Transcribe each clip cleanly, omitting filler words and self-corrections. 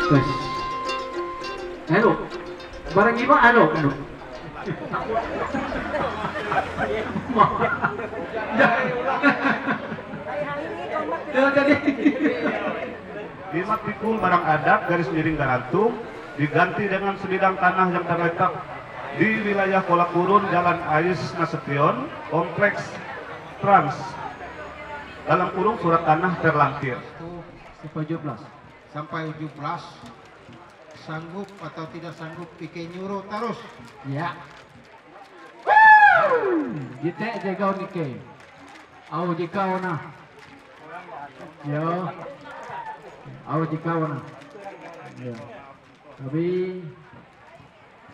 Terus. Halo. Barang iba ano? Ano? Jadi Lima pikul barang adat garis miring garantung diganti dengan sebidang tanah yang terletak di wilayah Kolak Kurun, Jalan Ais Nasution, Kompleks Trans, dalam kurung surat tanah terlampir. sampai 17. Sampai 17 sanggup atau tidak sanggup pikir nyuruh terus. Ya. Kita jaga nike. Au jika na. Yo. Au jika na. Yo. Tapi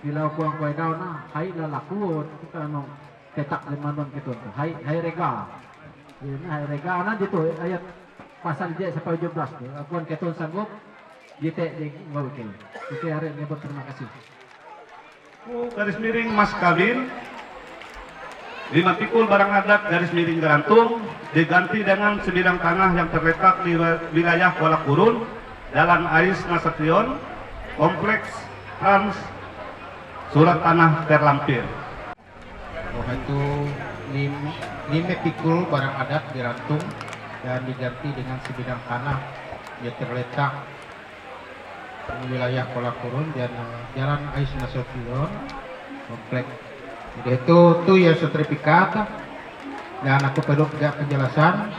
bila aku ang kuai daw na, hai la laku kita no ketak limanon gitu. Hai rega. Ini hai rega na dito ayat pasal dia sampai 17 tu. Aku ang keton sanggup jite ngau ke. Kita hari ini berterima kasih. Garis miring mas kawin, lima pikul barang adat garis miring garantung diganti dengan sebidang tanah yang terletak di wilayah Kolak Kurun, Jalan Ais Nasution, Kompleks Trans, surat tanah terlampir. Oh itu 5 pikul barang adat dirantung dan diganti dengan sebidang tanah yang terletak di wilayah Kolak Kurun dan Jalan Ais Nasution Kompleks. Jadi itu tuh ya sertifikat dan aku perlu juga penjelasan.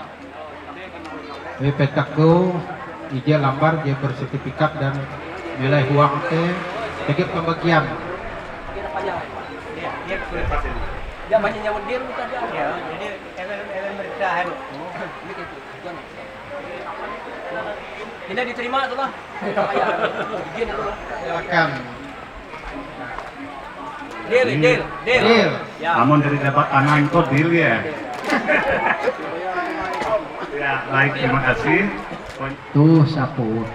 Petaku izin lambar dia bersertifikat dan nilai uang teh sedikit pembagian. Dia banyak nyawut dia tadi ya. Jadi elemen beritahan. Ini diterima tuh lah. Izin dulu lah. Silakan. Deal. Ya. Namun dari dapat tanah itu deal ya. Ya, baik, terima kasih. Tuh sapu.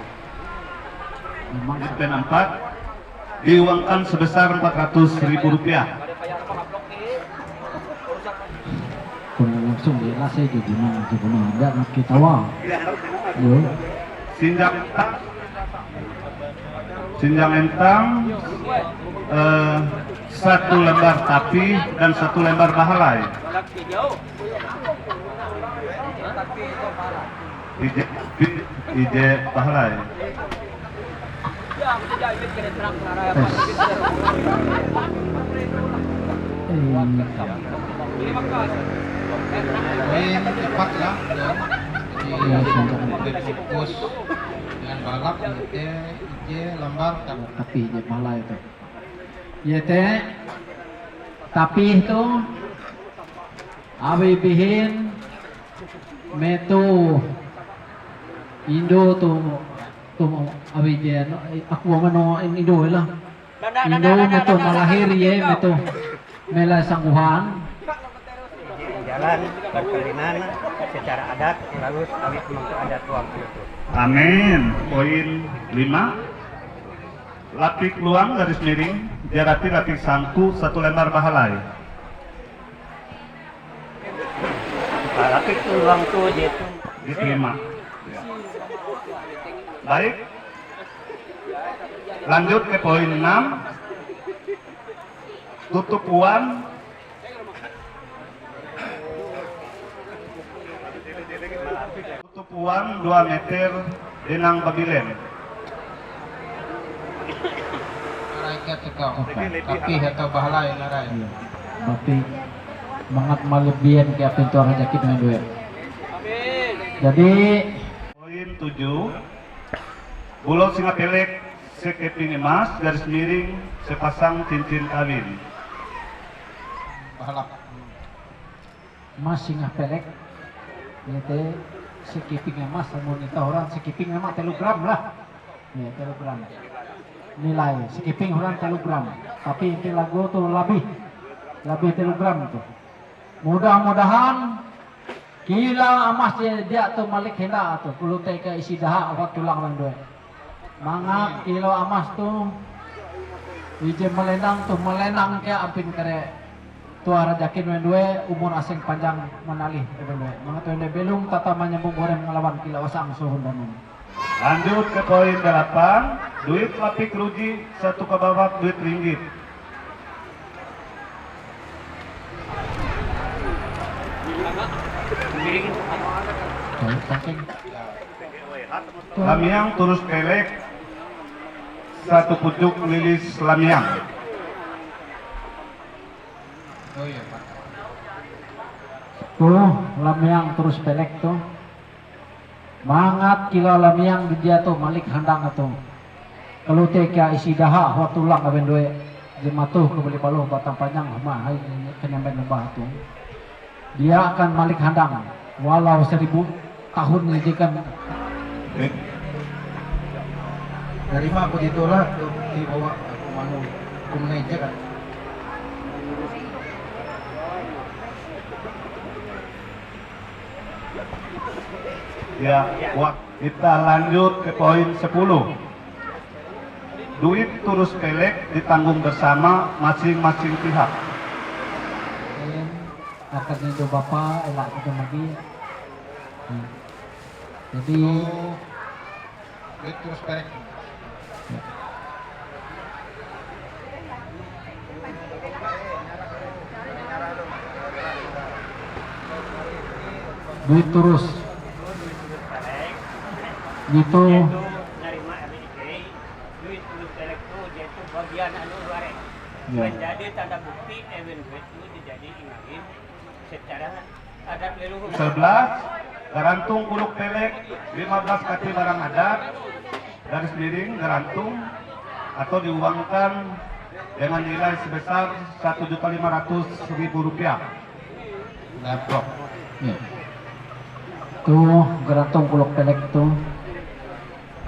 Memang Poin 4 diuangkan sebesar Rp400.000. kung langsung jelas saya jadi mana ada nak kita wah. Yo. Sinjang entang, satu lembar tapi dan satu lembar bahalai. Ije bahalai. Poin 4 lah ya. Jadi fokus dengan balap ije lambar Tapi je malah itu. Ya teh. Tapi itu abi bihin metu Indo tu abi je aku mano Indo lah. Indo metu malahir ye metu mela sangguhan. Jalan perkawinan secara adat lalu kawin mengko adat uang itu. Amin. Poin 5. Lapik luang garis miring jarati lapik sangku satu lembar bahalai. Tapi uang tuh dia tuh Diterima. Baik. Lanjut ke poin 6. Tutup uang. Tutup uang 2 meter denang babilen. Raikat itu tapi atau bahalai larai. Iya. Tapi mangat malebihan ke apa itu orang sakit dengan duit. Jadi Poin 7. Pulau Singapelek sekeping emas garis miring sepasang cincin kawin. Bahalap. Mas singa pelek ya teh sekiping emas namun itu orang sekiping emas 3 gram lah ya 3 gram nilai sekiping orang 3 gram tapi itu lagu tuh lebih 3 gram tuh mudah-mudahan kila emas dia tuh malik hendak tuh perlu teh ke isi dahak waktu tulang lang dua mangap kilo emas tuh ije melenang tuh melenang ke ampin kere tua rajakin wendue umur asing panjang menalih wendue mga tuwende belum tata menyambung goreng ngelawan kila wasang suhun dan Lanjut ke poin 8. duit lapik ruji 1 kabawak duit ringgit. Baik, saking. Lamiang turus pelek 1 pucuk lilis lamiang. Oh iya Pak. Tuh, lamiang terus pelek tuh. Mangat kilo lamiang di dia tuh malik handang tuh. Kalau teka isi daha wa tulang aben doe. Jematuh ke beli paluh batang panjang mah hai kenyamben lembah tuh. Dia akan malik handang walau 1000 tahun ngejekan. Dari mah aku ditulah dibawa aku mau ke meja kan. Ya, kita lanjut ke poin 10. Duit turus pelek ditanggung bersama masing-masing pihak. Akan itu bapak elak kita lagi. Jadi Duit terus pelek. duit terus gitu. Nerima MNK, duit turus pelek itu yaitu bagian anu luar. Ya. Menjadi tanda bukti event duit itu dijadi ingalin secara adat leluhur. 11 garantung kuluk pelek 15 kaki barang adat garis miring garantung atau diuangkan dengan nilai sebesar Rp1.500.000. Laptop. Ya. Tuh gerantung kuluk pelek tuh.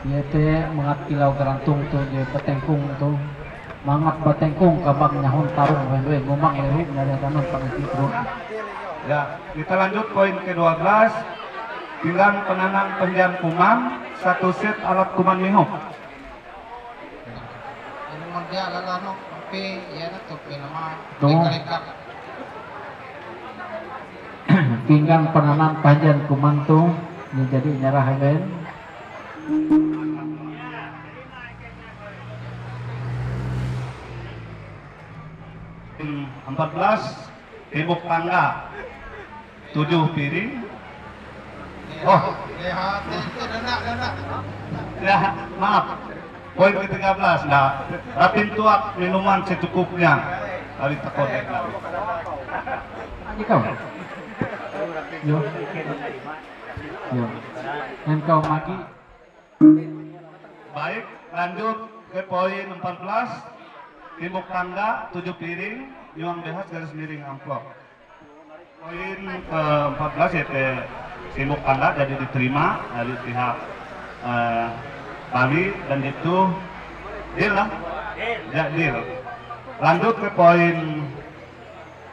Dia teh mangat kilau gerantung tuh dia petengkung tuh. Mangat betengkung kabang nyahon tarung we ngomong erik dari tanah pangiti terus. Ya, kita lanjut poin ke-12. Pinggan penanam penjan kumam 1 set alat kuman mihuk. Ini mah dia lalano tapi ya na to nama Tuh. lengkap. Pinggang penanam panjang kumantu ini jadi nyerah ben. Hmm, 14 tembok tangga 7 piring. Oh. Lihat itu dana. Ya, maaf. Poin ke-13. Nah, rapin tuak minuman secukupnya. Kali tekonek lagi. Ini kau. Yo. Yo. Engkau maki. Baik, lanjut ke poin 14. Timbuk tangga 7 piring, nyuang behas garis miring amplop. Poin ke-14 yaitu timbuk tangga jadi diterima dari pihak Bali dan itu deal lah. Ya, deal. Lanjut ke poin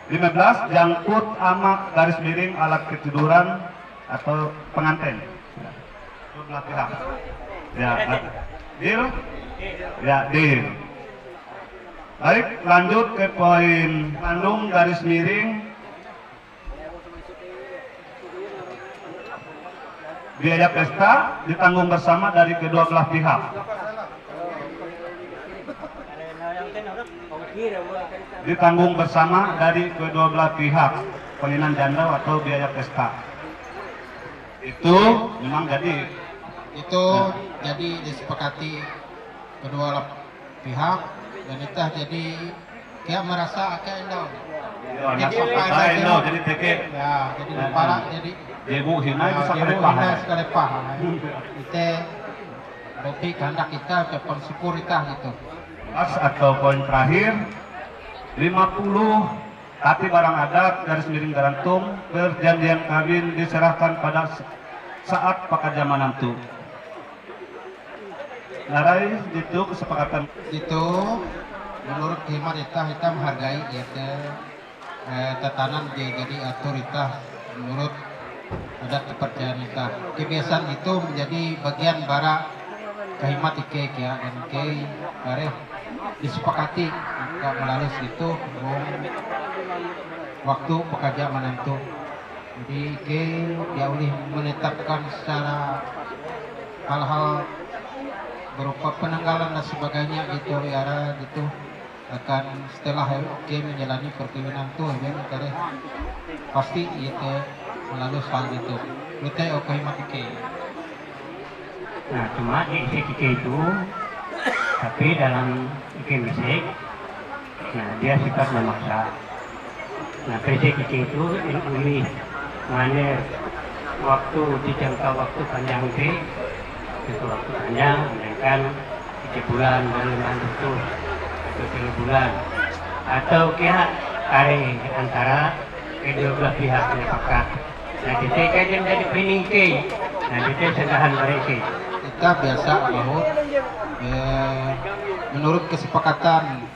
15, jangkut amak garis miring alat ketiduran atau pengantin. Kedua pihak. Ya, deal. Ya, deal. Baik, lanjut ke poin Bandung garis miring biaya pesta ditanggung bersama dari kedua belah pihak. Ditanggung bersama dari kedua belah pihak penginan janda atau biaya pesta. Itu memang jadi Itu jadi disepakati kedua pihak dan itu jadi kayak merasa kayak endau. jadi teke Ya, jadi para jadi ibu hina itu jadi sakit hina sekali paham. Kita berarti kehendak kita ucapan syukur kita gitu. atau poin terakhir 50 kati barang adat garis miring garantung perjanjian kawin diserahkan pada saat pakajaman itu. Narai itu kesepakatan Itu menurut hemat kita menghargai ya tatanan jadi otoritas menurut adat kepercayaan kita. Kebiasaan itu menjadi bagian bara kehimat ike ya dan ke bareh disepakati nggak melalui itu waktu pekerja menentu. Jadi ke dia boleh menetapkan secara hal-hal berupa penanggalan dan sebagainya gitu ya gitu akan setelah oke menjalani perkawinan tuh ya kare pasti itu melalui hal itu kita oke mati. Nah, cuma di isi itu, tapi dalam musik, nah dia sifat memaksa. Nah, isi itu ini mana waktu dijangka waktu panjang itu waktu panjang, kan 3 bulan bulan itu atau 3 bulan atau pihak kare antara kedua belah pihak yang sepakat. Nah, kita kajian dari peningke, nah kita sedahan mereka. Kita biasa bahwa menurut kesepakatan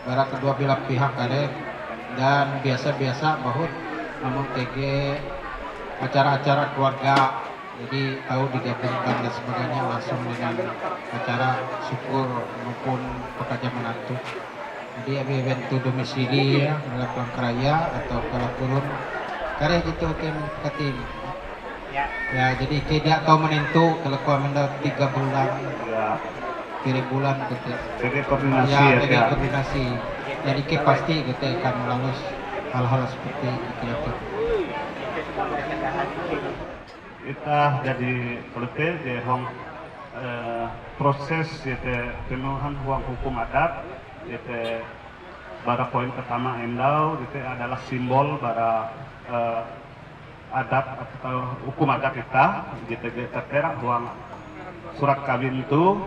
para kedua belah pihak kare dan biasa-biasa bahwa namun TG acara-acara keluarga jadi tahu digabungkan dan sebagainya langsung dengan acara syukur maupun pekerja menantu. Jadi event domisili ya melakukan keraya atau kalau turun karya gitu kan ketim. Ya jadi tidak tahu menentu kalau kau mendapat 3 bulan, 3 bulan gitu. Jadi koordinasi ya. Ya. Koordinasi. Jadi ke pasti gitu akan melalui hal-hal seperti itu. Kita jadi politik di proses penuhan uang hukum adat bara poin pertama endau itu adalah simbol bara adat atau hukum adat kita tertera uang surat kawin itu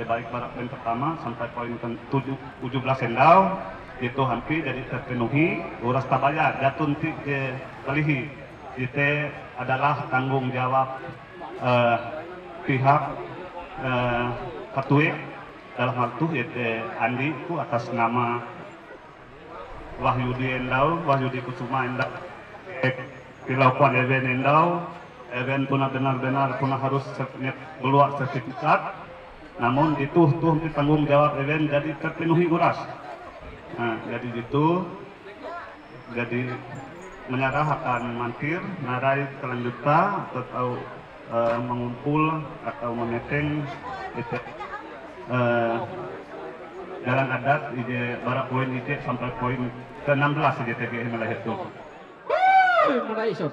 baik bara poin pertama sampai poin 17 endau itu hampir jadi terpenuhi uras tabaya datunti kalihi itu adalah tanggung jawab pihak ketua dalam hal itu yaitu Andi itu atas nama Wahyudi Endau, Wahyudi Kusuma Endau dilakukan event Endau event puna benar-benar puna harus keluar sertifikat namun itu tuh tanggung jawab event jadi terpenuhi uras. Nah jadi itu jadi menyerahkan mantir, narai kelanjutan atau mengumpul atau memeting itu jalan adat ide bara poin ide sampai poin ke-16 ide TGI mulai itu. Mulai iso.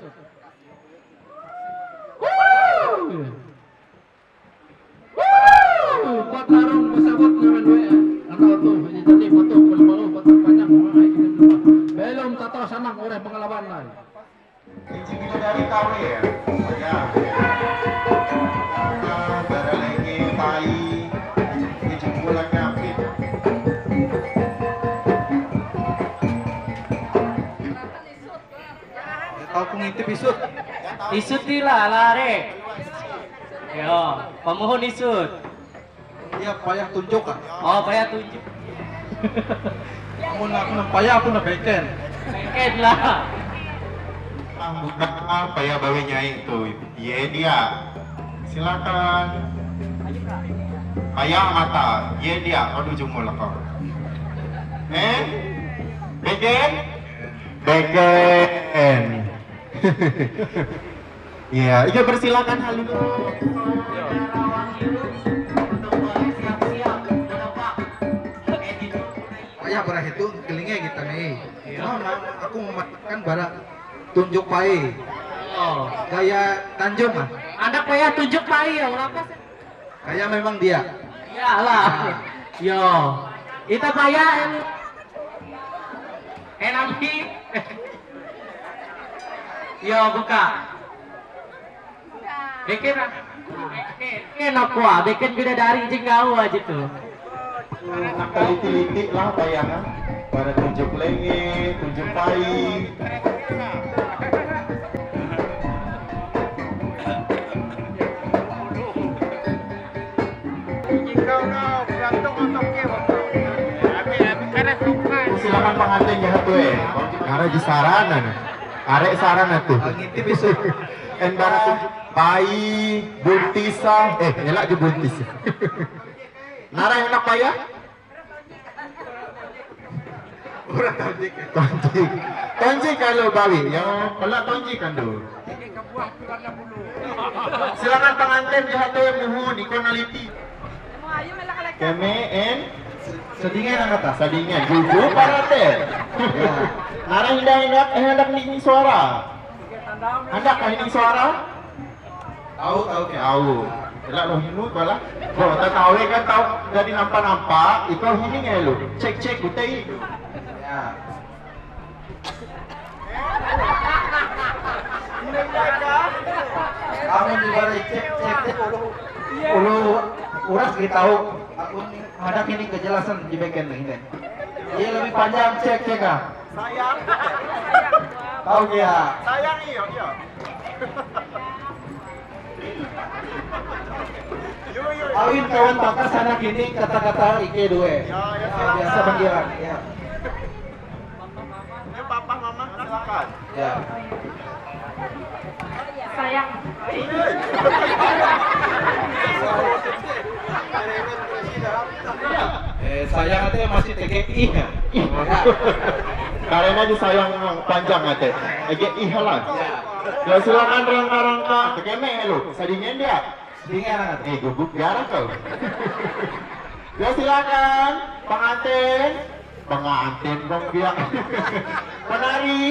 Patarung pasabot naman we. Ano to? Jadi foto puluh foto panjang ay belum tato sanang oleh pengalaman lain. Kunci dari KW ya. Ya. Bara lagi tai. Kunci bulan kapit. Tahu pengintip isut. Isutilah lare. Yo, pemohon isut. Iya payah tunjuk kan. Oh, payah tunjuk. Namun aku payah aku beken. Beken lah. Bukan apa ya bawa nyai itu. Iya dia. Silakan. Ayah mata. Iya dia. Aduh jumlah kau. Beken? Beken. Iya, iya persilakan hal itu. Payah bara itu kelingnya kita nih. Nah, aku memastikan bara tunjuk pai. Oh, Gaya Tanjung ah. anak payah tunjuk pai ya, berapa sih? Kayak memang dia. Iyalah. Yo, itu payah enami. Yo, buka. Bikin enak wah, bikin bidadari jeung gaul aja tuh. Nak teliti-liti lah bayangan. Pada tunjuk lenge, tunjuk pai. Silakan pengantin ya tuh karena di sarana arek sarana tuh Ngintip isut. endara tunjuk pai buntisa elak di buntis nara enak paya orang tonjik kalau bawi ya pelak tonjik kan dulu silakan pengantin di hati yang muhun ikonaliti Keme en sedingan ang kata, sedingan. Jujur parate. Ya. Nara hendak ning suara. Hendak ning suara? Tahu ke tahu. Elak lo hinut bala. Bo tak tahu kan tahu dari nampak itu hining lu. Cek utai. Ya. Kamu juga cek ulu uras kita tahu aku ada kini kejelasan di bagian ini. Dia lebih panjang cek ah. Sayang. Tahu dia. Sayang iya. Awin kawan bakas anak ini kata-kata Ike dua. Biasa panggilan. Ya. Ini papa mama silakan. Ya. Sayang. Sayang ate masih TGI ya. Karena di sayang panjang ate. TGI halan. Ya silakan rangka-rangka. Tekeme lu. Sadingen dia. Sadingen ate. Guguk garang kau. Ya silakan pengantin dong bilang. Penari.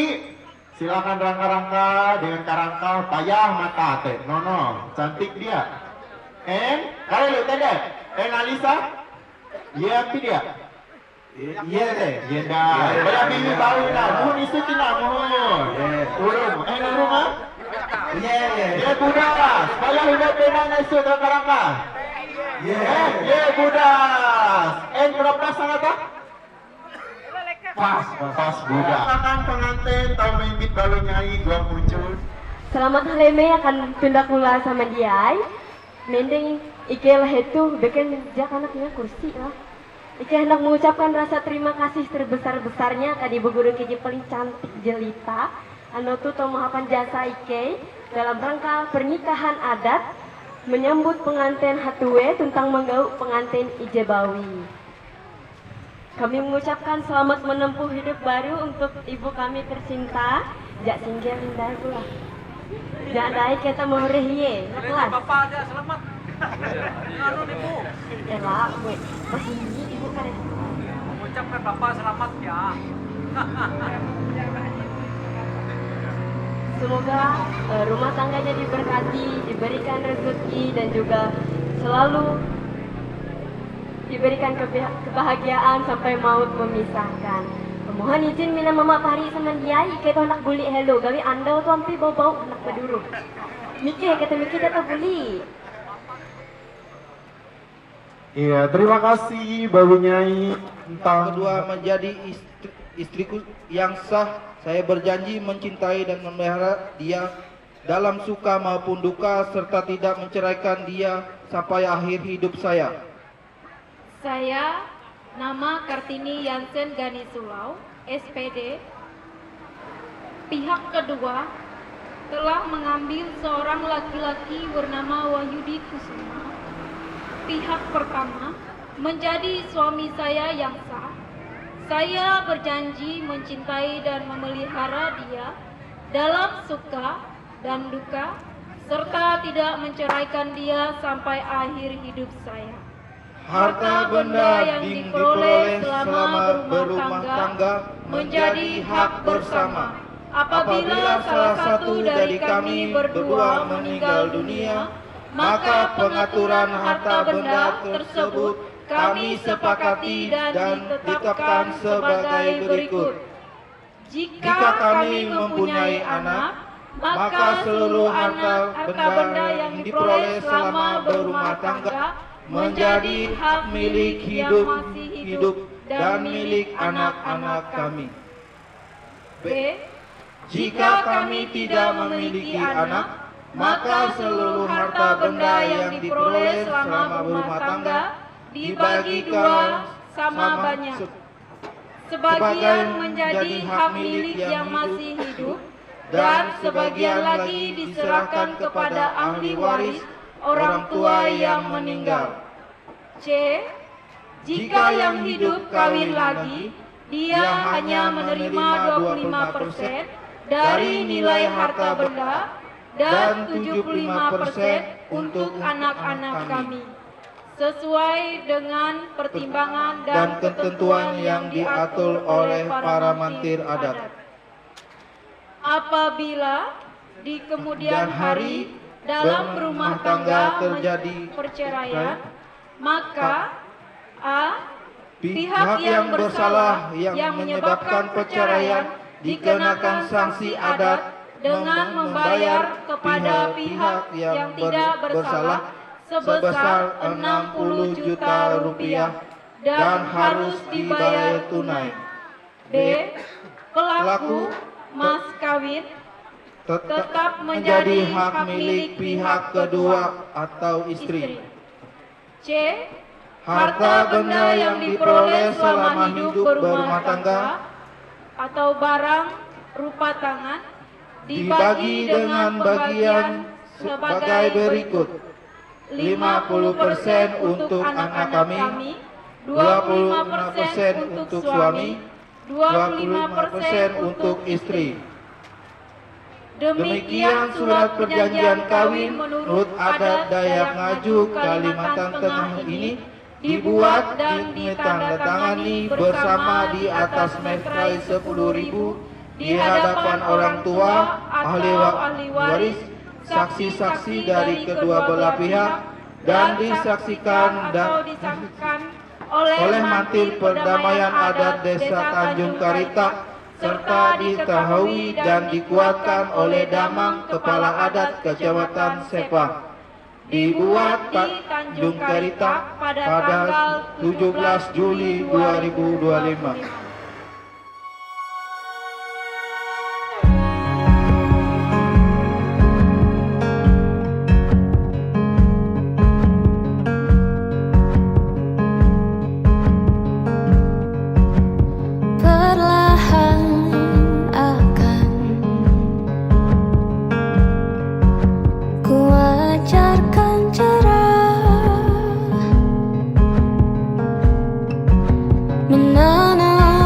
Silakan rangka-rangka dengan karangka payah mata teh. No, cantik dia. Kalian lihat tadi. Alisa. Iya apa dia? Iya deh. Iya dah. Banyak bibi tahu nak. Mohon isuti nak mohon. Urung. Rumah? Iya. Iya budas. Payah hidup dengan isu rangka-rangka. Iya budas. Berapa sangat tak? Pas budak. Akan pengantin tahu main baru nyanyi gua muncul. Selamat haleme akan pindah kula sama dia. Mending Ike lah itu bikin jak anaknya kursi lah. Ike hendak mengucapkan rasa terima kasih terbesar-besarnya ke ibu guru Kiji paling cantik jelita. Anu tu tomohapan jasa Ike dalam rangka pernikahan adat menyambut pengantin Hatue tentang menggauk pengantin Ijebawi. Kami mengucapkan selamat menempuh hidup baru untuk ibu kami tercinta. Jak singgah indah pula. Jak daik kita mau rehye. Kelas. Bapak aja selamat. Anu ibu. Elak, gue. Masih ibu kan. Mengucapkan bapak selamat ya. Semoga rumah tangganya diberkati, diberikan rezeki dan juga selalu diberikan kebahagiaan sampai maut memisahkan. Mohon izin mina mama pari sama dia, kita anak buli hello, gawi anda tu ampi bau-bau anak peduru. Mikir kita buli. Iya, terima kasih Babu Nyai. Kedua menjadi istriku yang sah. Saya berjanji mencintai dan memelihara dia dalam suka maupun duka serta tidak menceraikan dia sampai akhir hidup saya. Saya nama Kartini Yansen Ganisulau, SPD. Pihak kedua telah mengambil seorang laki-laki bernama Wahyudi Kusuma. Pihak pertama menjadi suami saya yang sah. Saya berjanji mencintai dan memelihara dia dalam suka dan duka serta tidak menceraikan dia sampai akhir hidup saya. Harta benda yang diperoleh selama berumah tangga menjadi hak bersama. Apabila salah satu dari kami berdua meninggal dunia, maka pengaturan harta benda tersebut kami sepakati dan ditetapkan sebagai berikut. Jika kami mempunyai anak, maka seluruh harta benda yang diperoleh selama berumah tangga menjadi hak milik hidup dan milik anak-anak kami. B. Jika kami tidak memiliki anak, maka seluruh harta benda yang diperoleh selama berumah tangga dibagi dua sama banyak. Sebagian menjadi hak milik yang masih hidup dan sebagian lagi diserahkan kepada ahli waris orang tua yang meninggal. C. Jika yang hidup kawin lagi, dia hanya menerima 25% dari nilai harta benda dan 75% untuk anak-anak kami. sesuai dengan pertimbangan dan ketentuan yang diatur oleh para mantir adat. Apabila di kemudian hari dalam rumah tangga terjadi perceraian, maka a. Pihak yang bersalah yang menyebabkan perceraian dikenakan sanksi adat dengan membayar kepada pihak yang tidak bersalah sebesar 60 juta rupiah dan harus dibayar tunai. B. Pelaku mas kawin tetap menjadi hak milik pihak kedua atau istri. C. Harta benda yang diperoleh selama hidup berumah tangga atau barang rupa tangan dibagi dengan bagian sebagai berikut: 50% untuk anak kami, 25% untuk suami, 25% untuk istri. Demikian surat perjanjian kawin menurut adat Dayak Ngaju Kalimantan Tengah ini dibuat dan ditandatangani bersama di atas meterai 10.000 di hadapan orang tua, ahli waris, saksi-saksi dari kedua belah pihak, dan disaksikan oleh mantir perdamaian adat Desa Tanjung Karita, serta diketahui dan dikuatkan oleh Damang Kepala Adat Kecamatan Sepang. Dibuat Pak Tanjung Karita pada 17 Juli 2025. Menanam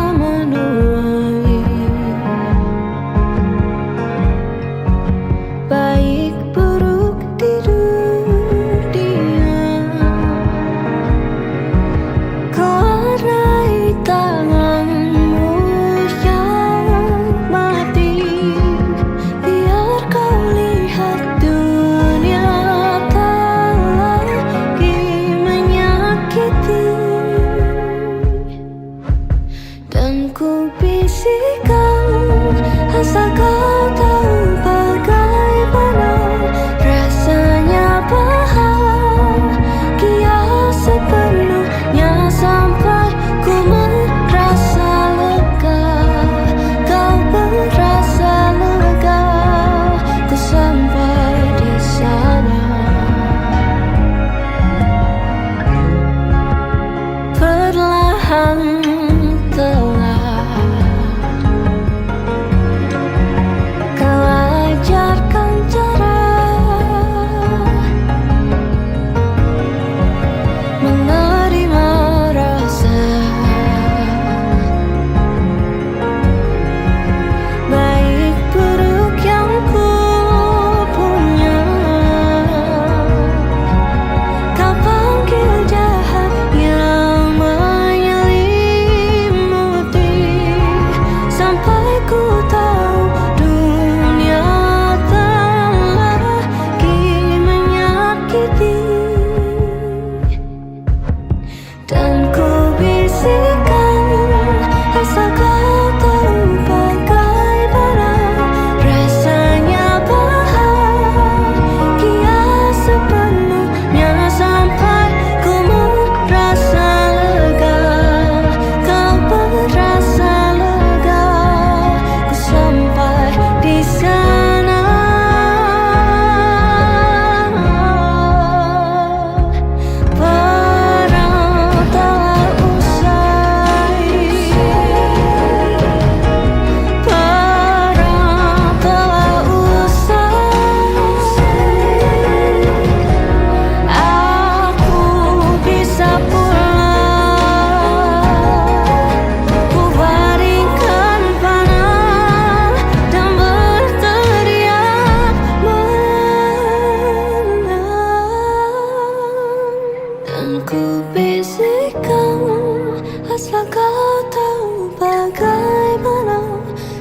Ku bisikan asal kau tahu bagaimana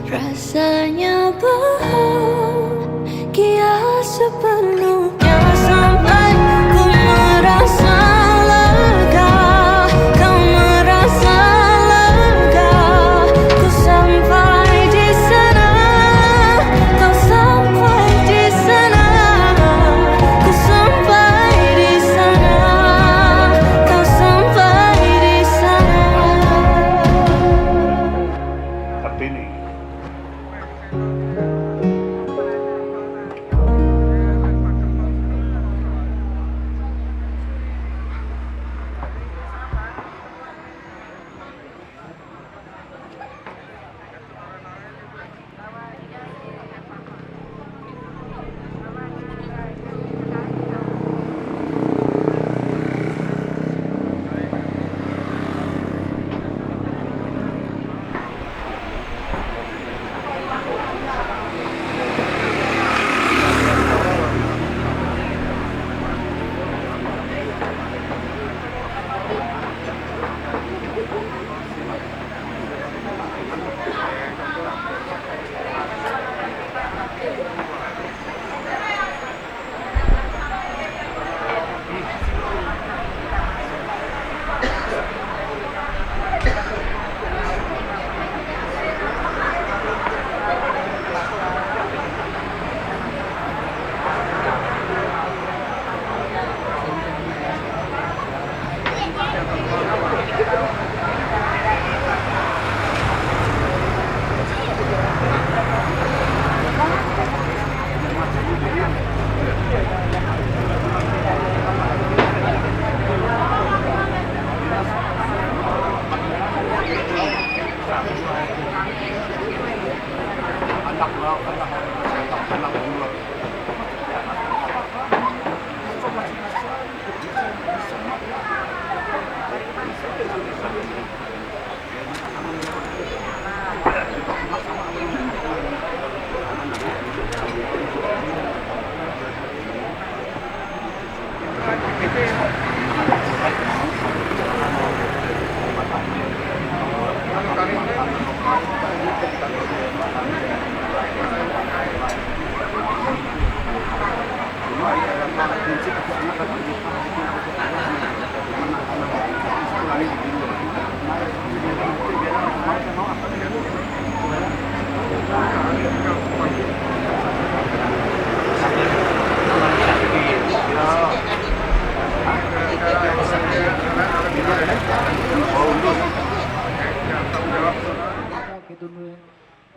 rasanya bahagia sepenuhnya sampai ku merasa lega, kau merasa lega. Ku sampai di sana, kau sampai di sana. Ku sampai di sana, kau sampai di sana. Kartini.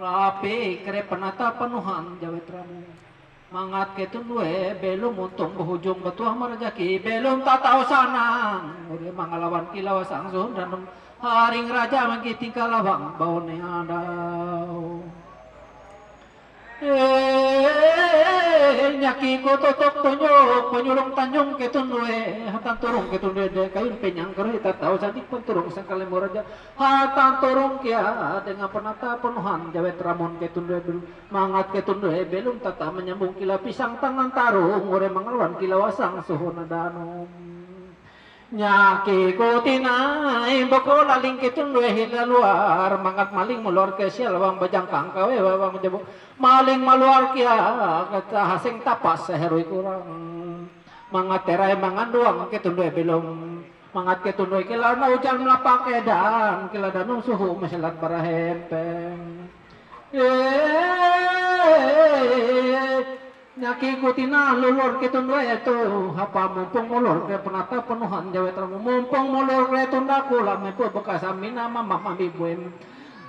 Rapi kere penata penuhan jawet ramu mangat ketun we belum untung berhujung betuah merejaki belum tak tahu sanang uri mangalawan kilawas angsun dan haring raja mengkiting kalawang bau ne adau nyaki ko totok tonyok penyulung tanjung ketun we hatan turung ketun we de kayun penyang kero tak tahu sadik penturung sangkale moraja hatan turung kia dengan penata penuhan jawet ramon ketun we mangat ketun we belum tata menyambung kila pisang tangan tarung ore mangalawan kila wasang suhuna danum nyaki ko tinai boko laling ketun we hila luar mangat maling mulor ke sial wang bajang kangkawe wang jabo maling maluar kia kata haseng tapas seherui kurang mangat terai manganduang ketun we belum mangat ketun we kila na hujan melapak edan kila danung suhu meselat barahempeng nyaki kutina lulur ketun we itu apa mumpung mulur ke penata penuhan jawet ramu mumpung mulur ke tunda kula mepu bekas amina mama mami buem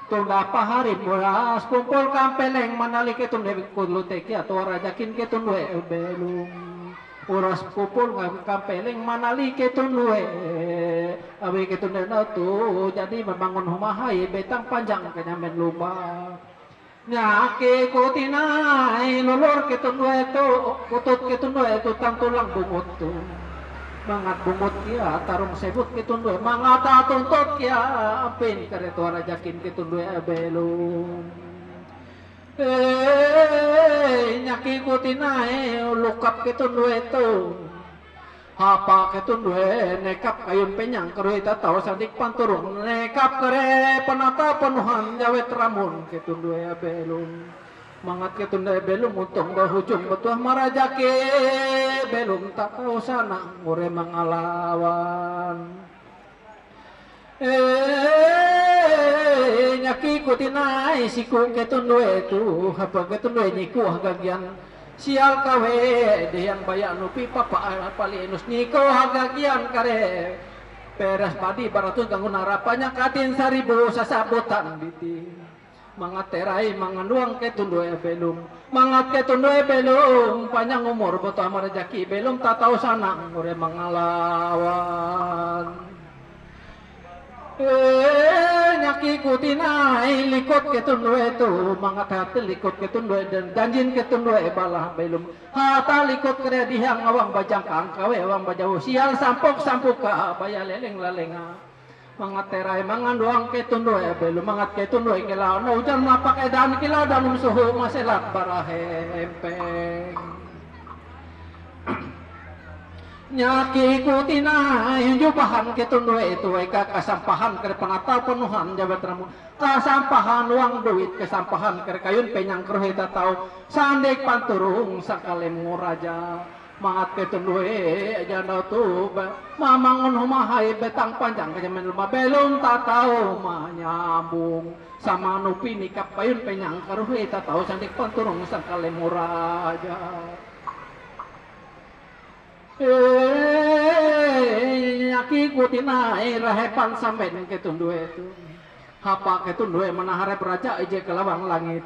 tunda paharin muras kumpul kampeleng manali ketun we kudu teki atau rajakin ketun we belum uras kumpul kampeleng manali ketun we abi ketun we tu jadi membangun humahai betang panjang kenyamen lupa nyaki kutinai lulur ketun we tu kutut ketun we tu tang tulang bungut tu mangat bungut kia tarung sebut ketun we mangat tuntut kia apin kare tu rajakin ketun we belum nyaki kutinai lukap ketun we tu hapa ketun due nekap kayun penyang kerui tatau sadik panturung nekap kere penata penuhan jawet ramun ketun due belum mangat ketun due belum untung bahujung betuah marajake belum tak tahu sana ngure mengalawan nyaki kutinai siku ketun due tu hapa ketun due nyiku hagagian sial kawe yang bayak nupi papa pali enus niko hagagian kare peras padi baratus ganggun harapannya katin 1000 sasabotan biti mangat terai manganduang ketundue belum mangat ketundue belum panjang umur boto amar rezeki belum tak tahu sanang ure mangalawan nyaki kutinai likut ketundue tu mangat hati likut ketundue dan janjin ketundue balah belum hata likut kere dihang awang bajang kangkawe awang bajau sial sampuk sampuka baya leleng lalenga mangat terai mangan doang ketundue belum mangat ketundue kilau no hujan mapak edan kilau danum suhu maselat barahempeng nyaki kutinai jubahan ketundue itu eka kasampahan kere penata penuhan jawet ramu kasampahan uang duit kesampahan kere kayun penyang keruh kita tahu sandek panturung sakalem raja mangat ketundue jana tu mamangun humahai betang panjang kejaman rumah belum tak tahu menyambung sama nupi nikap kayun penyang keruh kita tahu sandek panturung sakalem raja nyaki kutinai rahepan sampein ketundue itu hapa ketundue menahare beraja ije ke lawang langit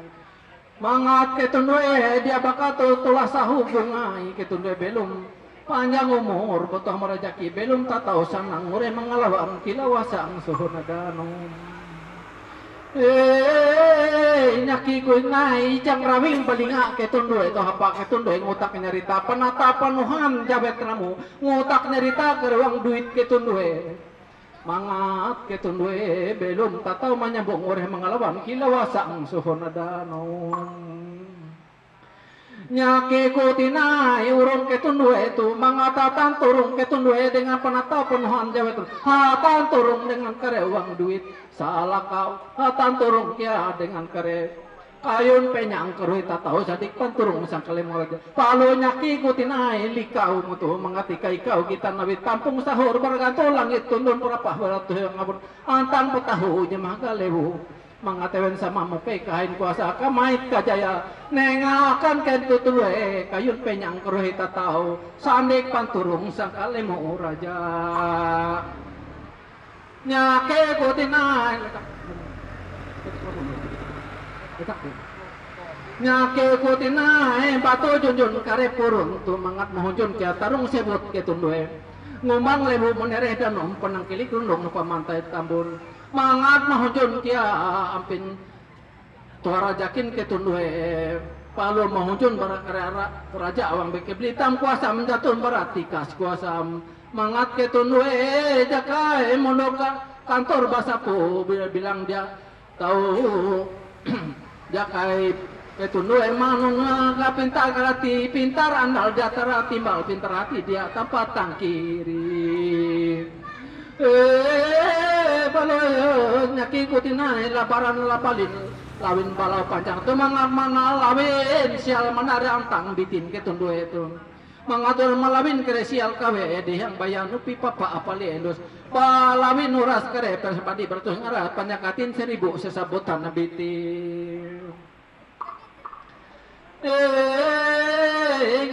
mangat ketundue dia bakal tulah sahu bungai ketundue belum panjang umur botoh merajaki belum tak tahu sanang ure mengalawan kilawasang suhuna danum nyaki kuinai jang rawing balinga ketundue itu hapa ketundue ngutak nyerita penata penuhan jabet ramu ngutak nyerita ke ruang duit ketundue mangat ketundue belum tak tahu menyambung oreh mengalawan kilawasang suhuna danum nyaki kutinai urung ketundue itu mangatan turung ketundue dengan penata penuhan jawet hatan turung dengan kere uang duit salah kau hatan turung kia dengan kere kayun penyang kerui tak tahu sadik panturung sangkalem raja palo nyaki kutinai likau mutu mengatika ikau kita nabi tampung sahur bergantung langit tundun berapa beratus yang ngabur antang petahu jemah galewu mangatewen sama muke kain kuasa kamait kajaya nengakan kentu tulue kayun penyang keruh kita tahu sandek panturung sangkalem raja nyake kutinai nyake kutinai batu junjun kare purun tu mangat mohunjun kia tarung sebut ketundue ngumang lebu menereh danum penang kilik rundung pamantai tambun mangat mahujun kia ampin tuara jakin ketundue palu mahujun barak raja awang beke blitam kuasa menjatun berarti kas kuasa mangat ketundue jakai mondoka kantor basapu bilang dia tahu jakai ketundue manung pintar karati pintar andal jatara timbal pintar hati dia tanpa tangkiri balo nyaki kutinai laparan lapalin lawin balau panjang tu mana lawin sial mana antang bitin ketundue itu mengatur malawin kere sial kawe di yang bayan upi papa apali endos balawin uras kere persepadi beratus ngarat panyakatin 1000 sesabotan bitin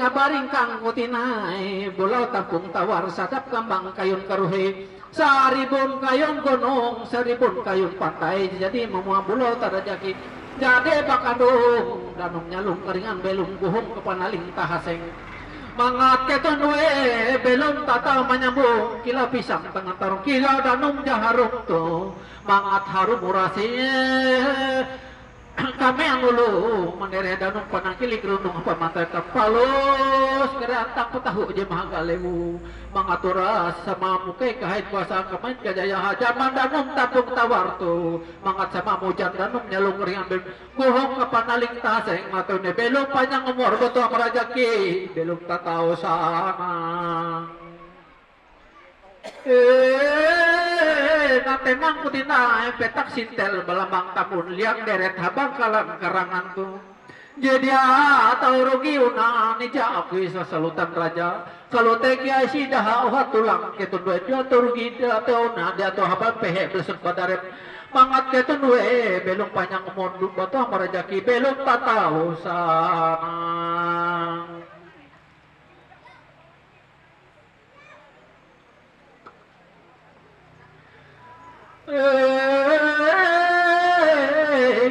ngabaring kang kutinai bulau tampung tawar sadap kambang kayun karuhe 1000 kayun gunung 1000 kayun pantai jadi memua bulau tarajaki jadi bakadung danung nyalung keringan belum guhung kepanaling tahaseng mangat ketundue belum tata menyambung kilau pisang tengah tarung kilau danung jaharung tu mangat harum urasinya kami yang dulu mendereh danung panangkilik runung pamantai kapalus keratang petahu je mahagalewu mangaturas sama muke kahit kuasa kemain kajaya hajaman danung tapung tawar tu mangat sama mujan danung nyalung ringan buhong kapanaling taseng matune belum panjang umur betul merajaki belum tak tahu sana Natemang ko din na petak sintel balamang tapon liang deret habang kalang karangan tu. Jadi atau rugi una ni aku isa salutan raja. Kalau teki si dah tulang ketu dua dia atau rugi dia atau na dia atau habang pehe besok badarep. Mangat ketu dua belum panjang mondu batu marajaki belum tatau sana.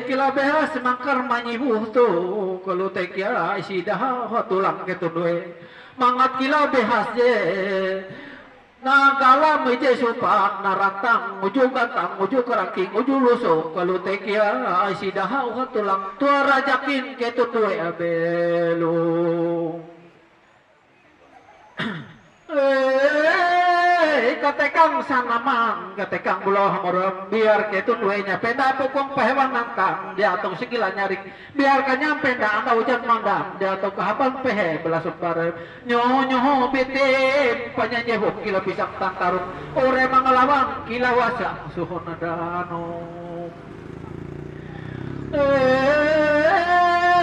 Kila behas mangkar manyibuh tu kalau tekia isi dah tulang ketudue mangat kila behas je na gala meje supak na rantang uju gantang uju kerangking uju lusuk kalau tekia isi dah tulang tua rajakin ketudue abelu katekang sanamang katekang bulau hamorom biar ketu duenya penda pokong pahewan nantang dia atau segila nyarik biarkan nyampe ndak anda hujan mandam dia atau kehapan pehe belasuk bareng nyoho bete panjanya huk kila pisang tantarung ore mangalawang kila wasa suhon adano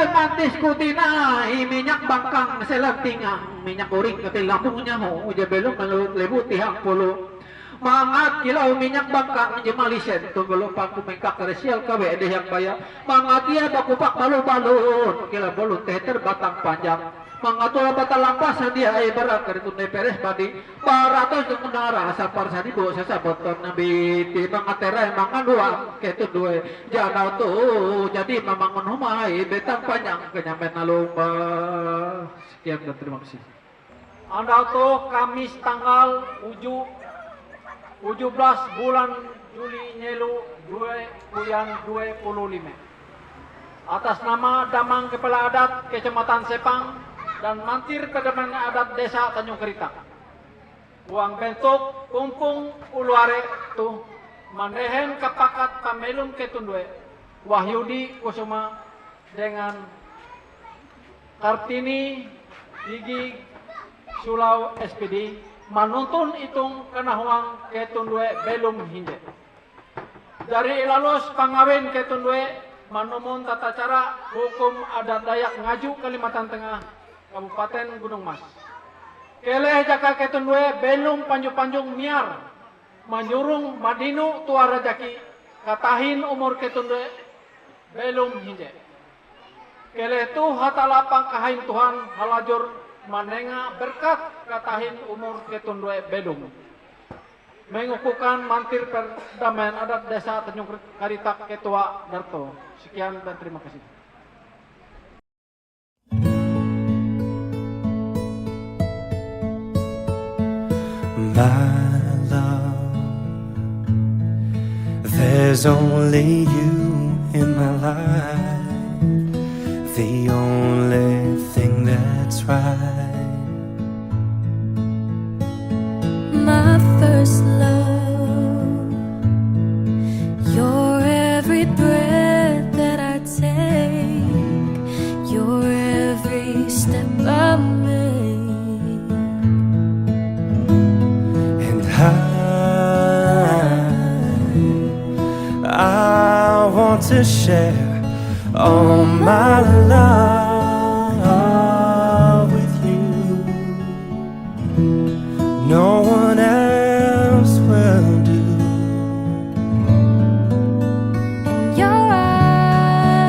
mantis kutinai minyak bangkang selantingang minyak uring ketilamunya ho uja belum lebu tihang puluh mangat kilau minyak bangkang je Malaysia tu belum paku mengkak resial kawe deh yang bayar mangat dia bakupak balu-balun kila bolu teh terbatang panjang mangatul batal lampas dia berak itu neperes badi baratos menara sapar sadi bo sasaboton nabi ti mangatera mangan dua ketu dua jana tu jadi memang menumai betang panjang kenyamen alumba. Sekian dan terima kasih. Anda tu Kamis tanggal 17 bulan Juli nyelu 2025 atas nama Damang Kepala Adat Kecamatan Sepang dan mantir kedepan adat desa Tanjung Kerita. Uang bentuk kumpung uluare tu mandehen kepakat pamelum ketundue Wahyudi Kusuma dengan Kartini Gigi Sulau SPD menuntun itung kenahuang ketundue belum hinde. Dari lalus pangawin ketundue manumun tata cara hukum adat Dayak Ngaju Kalimantan Tengah Kabupaten Gunung Mas. Keleh jaka ketundue belum panjung-panjung miar menyurung madinu tua rajaki katahin umur ketundue belum hinde. Keleh tu hatalapang kahain Tuhan halajur manenga berkat katahin umur ketundue belum. Mengukuhkan mantir perdamaian adat desa Tanjung Kerita Ketua Darto. Sekian dan terima kasih. My love, there's only you in my life, the only thing that's right. My first love, you're every breath that I take, you're every step I make. I want to share all my love with you. No one else will do.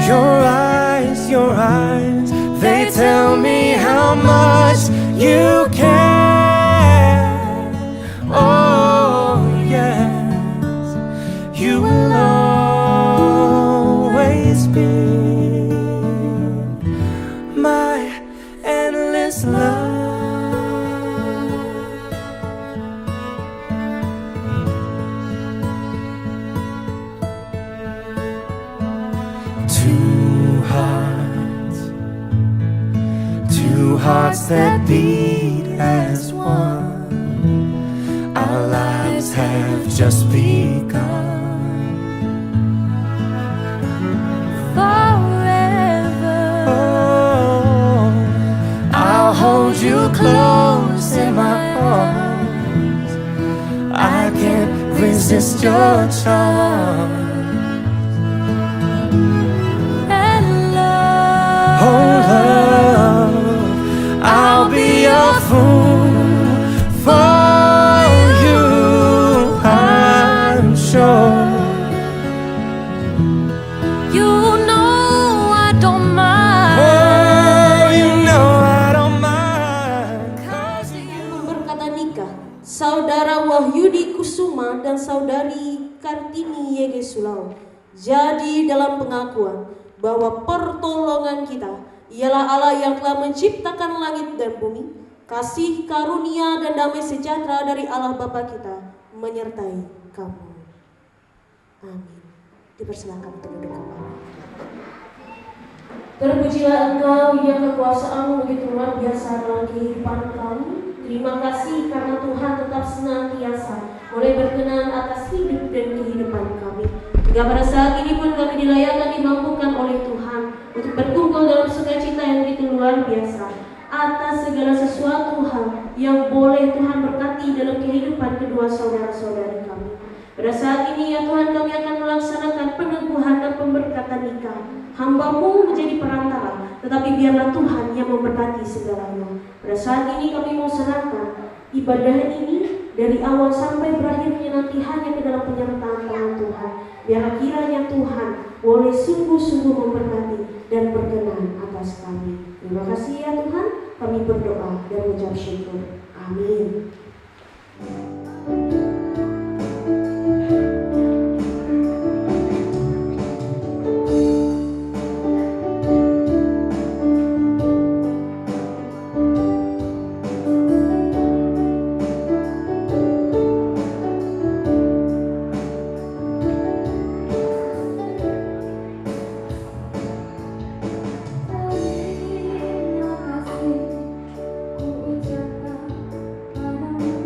Your eyes, they tell me how much you care. Oh yes, you will always be my endless love. Two hearts that beat as one. Our lives have just begun. Forever, Oh, I'll hold you close in my arms. resist your charm. And love, oh love, I'll be a fool for you, I'm sure. You know I don't mind. Oh, you know I don't mind. Berkata nikah, Saudara Wahyudi Kusuma dan Saudari Kartini Yege Sulau. Jadi dalam pengakuan bahwa pertolongan kita ialah Allah yang telah menciptakan langit dan bumi, kasih karunia dan damai sejahtera dari Allah Bapa kita menyertai kamu. Amin. Dipersilakan untuk duduk kembali. Terpujilah Engkau yang kekuasaanmu begitu luar biasa dalam kehidupan kami. Terima kasih karena Tuhan tetap senantiasa boleh berkenan atas hidup dan kehidupan kami. Hingga pada saat ini pun kami dilayakkan dimampukan oleh Tuhan untuk berkumpul dalam sukacita yang begitu luar biasa atas segala sesuatu hal yang boleh Tuhan berkati dalam kehidupan kedua saudara-saudari kami. Pada saat ini ya Tuhan, kami akan melaksanakan peneguhan dan pemberkatan nikah. Hamba-Mu menjadi perantara, tetapi biarlah Tuhan yang memberkati segalanya. Pada saat ini kami mau serahkan ibadah ini dari awal sampai berakhirnya nanti hanya ke dalam penyertaan tangan Tuhan. Biar kiranya Tuhan boleh sungguh-sungguh memberkati dan berkenan atas kami. Terima kasih ya Tuhan, kami berdoa dan mengucap syukur. Amin. Terima kasih ku ucapkan padamu.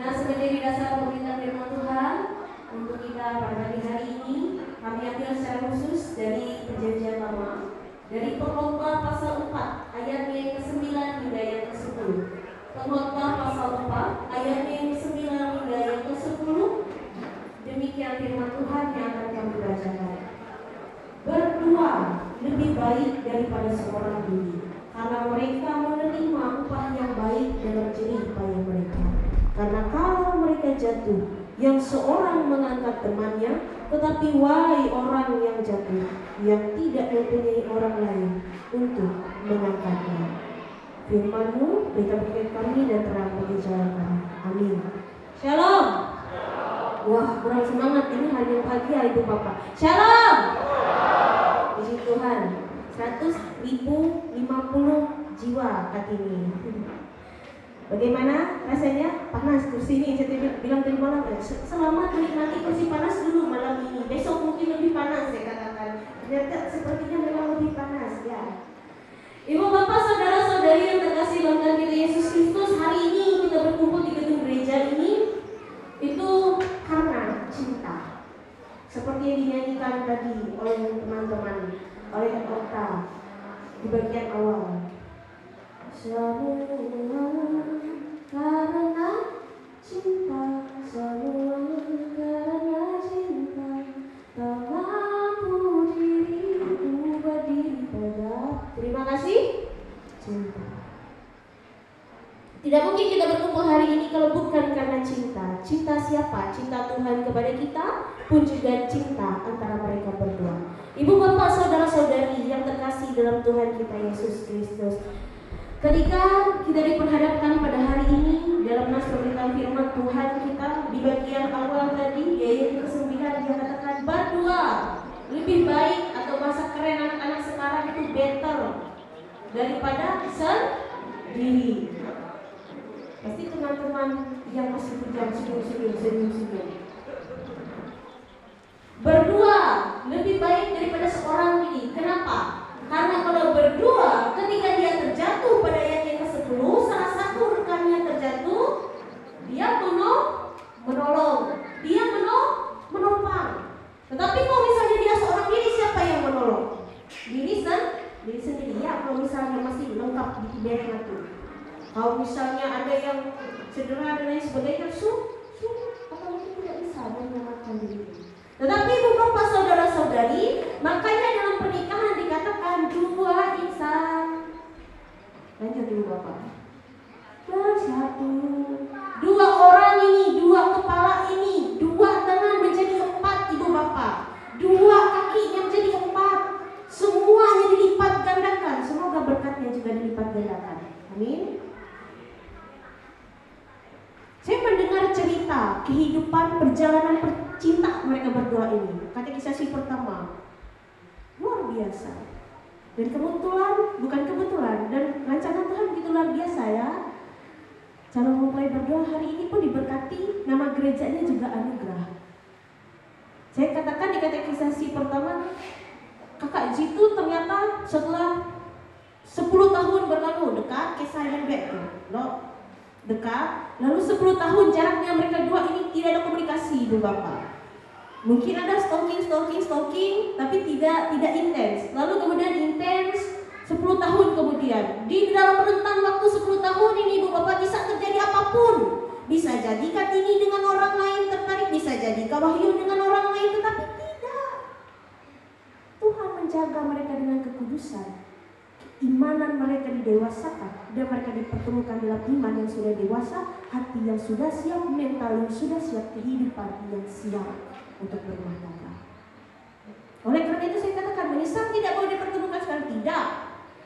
Nah, sebagai dasar pemberitaan firman Tuhan untuk kita pada pagi hari ini, kami ambil secara khusus dari Perjanjian Lama, dari Pengkhotbah pasal 4 ayatnya yang ke-9 hingga yang ke-10. Pengkhotbah pasal 4 ayatnya yang ke-9 hingga yang ke-10. Demikian firman Tuhan yang akan kami bacakan. Berdua lebih baik daripada seorang diri, karena mereka menerima upah yang baik dalam jerih payah mereka. Karena kalau mereka jatuh, yang seorang mengangkat temannya, tetapi wahai orang yang jatuh, yang tidak mempunyai orang lain untuk mengangkatnya. Firman-Mu berikan kami dan terang bagi jalan kami. Amin. Shalom. Wah, kurang semangat ini hari yang bahagia Ibu Bapak. Shalom. Puji Tuhan. 100.050 jiwa hati ini. Bagaimana rasanya? Panas kursi ini. Saya bilang tadi malam, selamat menikmati kursi panas dulu malam ini. Besok mungkin lebih panas, saya katakan. Ternyata sepertinya memang lebih panas ya. Ibu bapak saudara-saudari yang terkasih dalam Tuhan kita Yesus Kristus, hari ini kita berkumpul di gedung gereja ini itu karena cinta. Seperti yang dinyanyikan tadi oleh teman-teman, oleh Okta di bagian awal. Semua karena cinta, semua karena cinta, tak mampu diriku berdiri pada. Terima kasih. Cinta. Tidak mungkin kita berkumpul hari ini kalau bukan karena cinta. Cinta siapa? Cinta Tuhan kepada kita, pun juga cinta antara mereka berdua. Ibu bapak saudara-saudari yang terkasih dalam Tuhan kita Yesus Kristus, ketika kita diperhadapkan pada hari ini dalam nas pemberitaan firman Tuhan kita di bagian awal tadi, yaitu ke-9, dia katakan berdua lebih baik, atau bahasa keren anak-anak sekarang itu better daripada sendiri. Pasti teman-teman yang masih berjam senyum. Berdua lebih baik daripada seorang diri. Kenapa? Karena kalau berdua, ketika dia terjatuh pada ayat yang ke-10, salah satu rekannya terjatuh, dia menolong, dia menopang. Tetapi kalau misalnya dia seorang diri, siapa yang menolong? Diri sendiri ya. Kalau misalnya masih lengkap di tibernya tuh. Kalau misalnya ada yang cedera dan lain sebagainya, atau mungkin tidak bisa menyelamatkan diri. Tetapi ibu bapak saudara-saudari, makanya dalam pernikahan dikatakan dua insan. Lanjut ibu bapak. Bersatu. Dua orang ini, dua kepala ini, dua tangan menjadi 4 ibu bapak. Dua kaki yang menjadi 4. Semuanya dilipat gandakan. Semoga berkatnya juga dilipat gandakan. Amin. Saya mendengar cerita kehidupan perjalanan cinta mereka berdua ini. Katekisasi pertama luar biasa. Dan bukan kebetulan, dan rancangan Tuhan begitu luar biasa ya. Calon mempelai berdua hari ini pun diberkati, nama gerejanya juga anugerah. Saya katakan di katekisasi pertama, kakak Jitu ternyata setelah 10 tahun berlalu dekat kisah yang dekat, lalu 10 tahun jaraknya mereka dua ini tidak ada komunikasi ibu bapak. Mungkin ada stalking, tapi tidak intens. Lalu kemudian intens 10 tahun kemudian. Di dalam rentang waktu 10 tahun ini ibu bapak bisa terjadi apapun. Bisa jadi Kartini dengan orang lain tertarik, bisa jadi Kak Wahyu dengan orang lain, tetapi tidak. Tuhan menjaga mereka dengan kekudusan. Imanan mereka didewasakan dan mereka dipertemukan dalam iman yang sudah dewasa, hati yang sudah siap, mental yang sudah siap, kehidupan yang siap untuk berumah tangga. Oleh karena itu saya katakan, menyesal tidak boleh dipertemukan sekarang, tidak.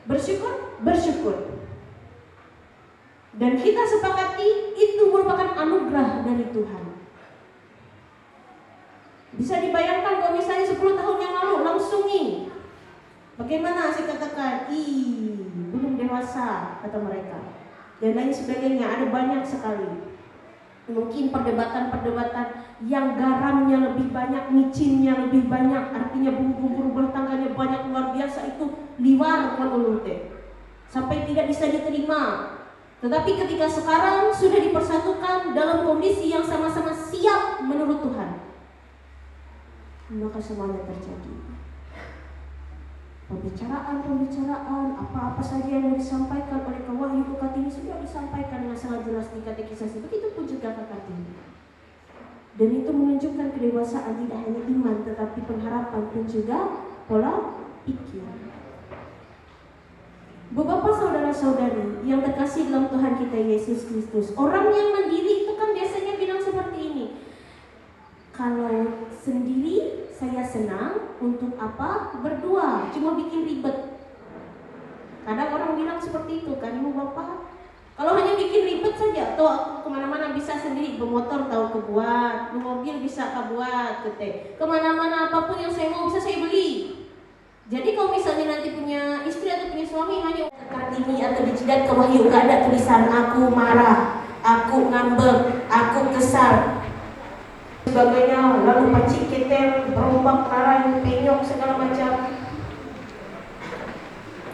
Bersyukur. Dan kita sepakati itu merupakan anugerah dari Tuhan. Bisa dibayangkan kalau misalnya 10 tahun yang lalu langsung nih. Bagaimana saya katakan, belum dewasa kata mereka. Dan lain sebagainya, ada banyak sekali. Mungkin perdebatan-perdebatan yang garamnya lebih banyak, micinnya lebih banyak, artinya bumbu-bumbu rumah tangganya banyak luar biasa, itu liwar menurut sampai tidak bisa diterima. Tetapi ketika sekarang sudah dipersatukan dalam kondisi yang sama-sama siap menurut Tuhan, maka semuanya terjadi. Pembicaraan, apa-apa saja yang disampaikan oleh Kak Wahyu Kartini sudah disampaikan dengan sangat jelas di katekisasi. Begitupun juga Kak Kartini. Dan itu menunjukkan kedewasaan tidak hanya iman, tetapi pengharapan dan juga pola pikir. Bapak, saudara-saudari yang terkasih dalam Tuhan kita Yesus Kristus, orang yang mandiri itu kan biasanya bilang seperti ini. Kalau sendiri saya senang, untuk apa berdua, cuma bikin ribet. Kadang orang bilang seperti itu kan, Ibu Bapak. Kalau hanya bikin ribet saja, toh aku kemana-mana bisa sendiri, bermotor tahu kebuat, mobil bisa kebuat, kemana-mana apapun yang saya mau bisa saya beli. Jadi kalau misalnya nanti punya istri atau punya suami hanya Kartini atau di jidat Kak Wahyu gak ada tulisan aku marah, aku ngambek, aku kesal, sebagainya, lalu pacik ketel, berombak, narai, penyok, segala macam.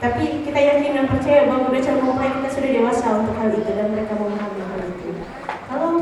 Tapi kita yakin dan percaya bahwa udah calon mempelai kita sudah dewasa untuk hal itu dan mereka memahami hal itu. Kalau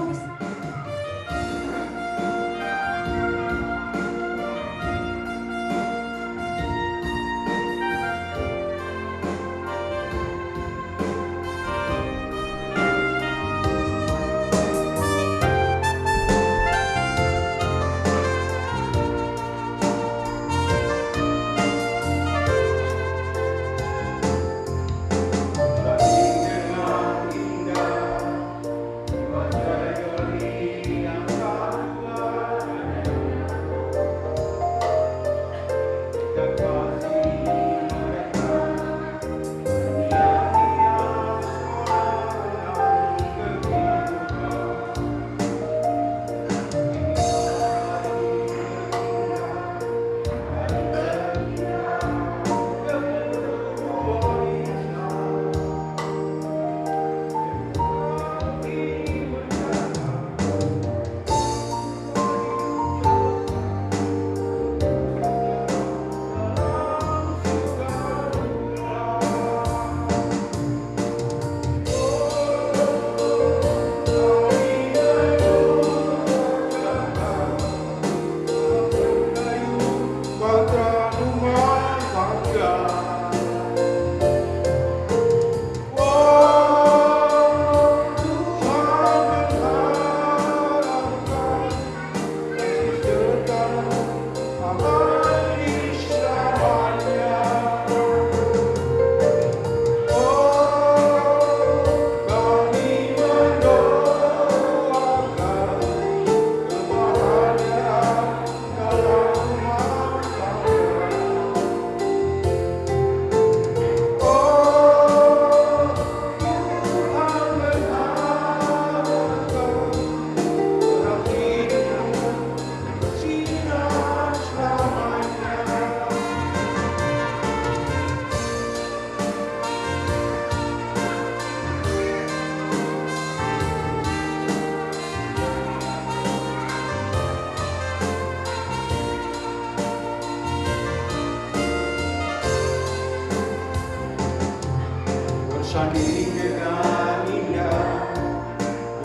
bersanding dengan indah,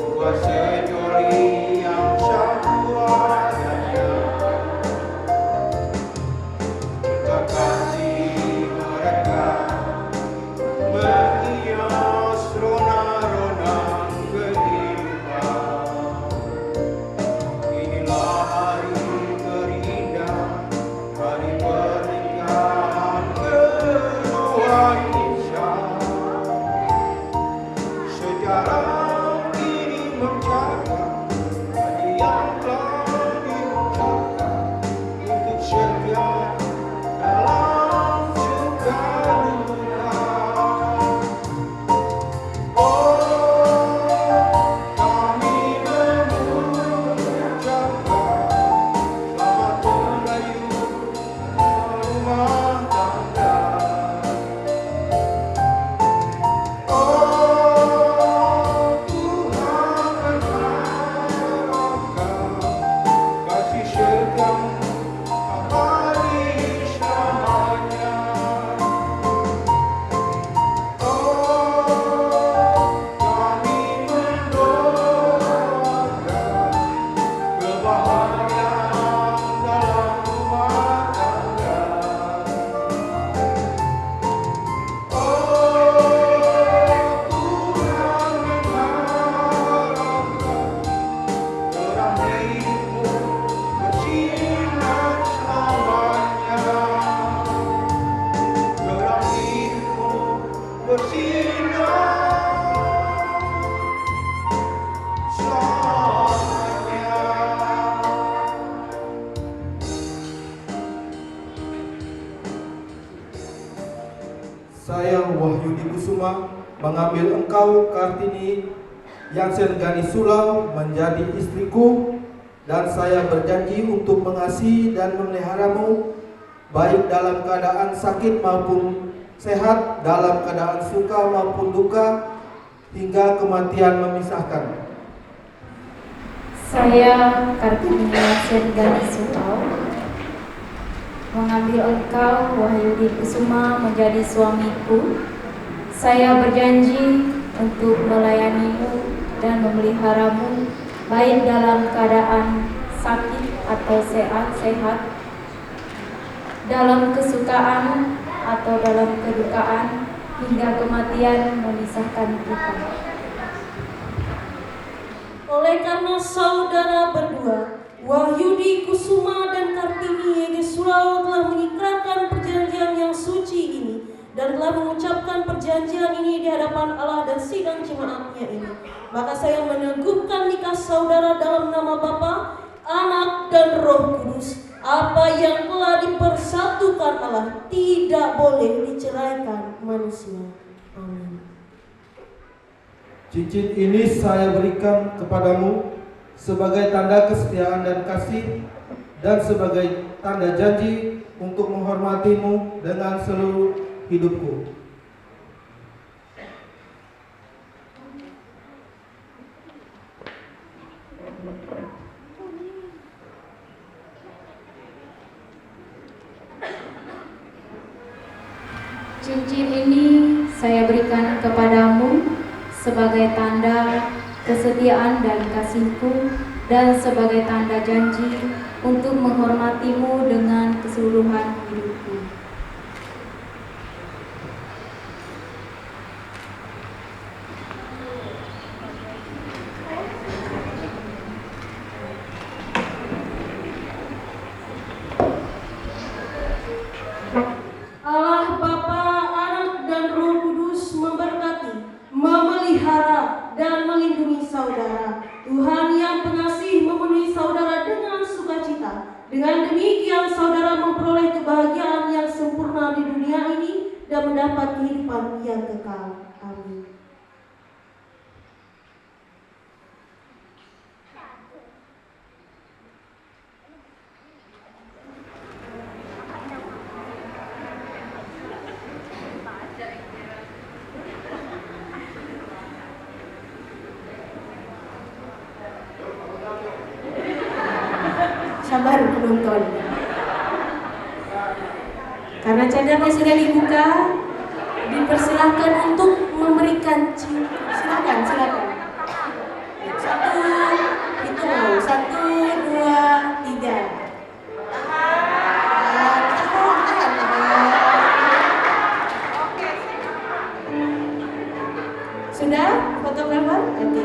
buat sejoli yang satu adanya. Kekasih mereka menghias rona-rona kehidupan. Inilah hari terindah, hari pernikahan kedua Insyaallah. Sejarah ini mencatat Kusuma mengambil engkau Kartini yang Sergani Sulau menjadi istriku, dan saya berjanji untuk mengasihi dan memeliharamu baik dalam keadaan sakit maupun sehat, dalam keadaan suka maupun duka, hingga kematian memisahkan. Saya Kartini Sergani Sulau mengambil engkau Wahyudi Kusuma menjadi suamiku. Saya berjanji untuk melayanimu dan memeliharamu baik dalam keadaan sakit atau sehat, dalam kesukaan atau dalam kedukaan, hingga kematian memisahkan kita. Oleh karena saudara berdua, Wahyudi Kusuma dan Kartini Yege Sulau telah mengikrarkan perjanjian yang suci ini dan telah mengucapkan perjanjian ini di hadapan Allah dan sidang jemaatnya ini, maka saya meneguhkan nikah saudara dalam nama Bapa, Anak, dan Roh Kudus. Apa yang telah dipersatukan Allah tidak boleh diceraikan manusia. Amin. Cincin ini saya berikan kepadamu sebagai tanda kesetiaan dan kasih, dan sebagai tanda janji untuk menghormatimu dengan seluruh hidupku. Cincin ini saya berikan kepadamu sebagai tanda kesetiaan dan kasihku, dan sebagai tanda janji untuk menghormatimu dengan keseluruhan hidupku. Allah Bapa, Anak, dan Roh Kudus memberkati, memelihara, dan melindungi saudara. Tuhan yang pengasih memenuhi saudara dengan sukacita. Dengan demikian saudara memperoleh kebahagiaan yang sempurna di dunia ini dan mendapat kehidupan yang kekal. Amin. Sabar penonton. Karena cadarnya sudah dibuka, dipersilahkan untuk memberikan cinta. Silakan. Satu, hitung. 1, 2, 3. Sudah, fotografer? Oke.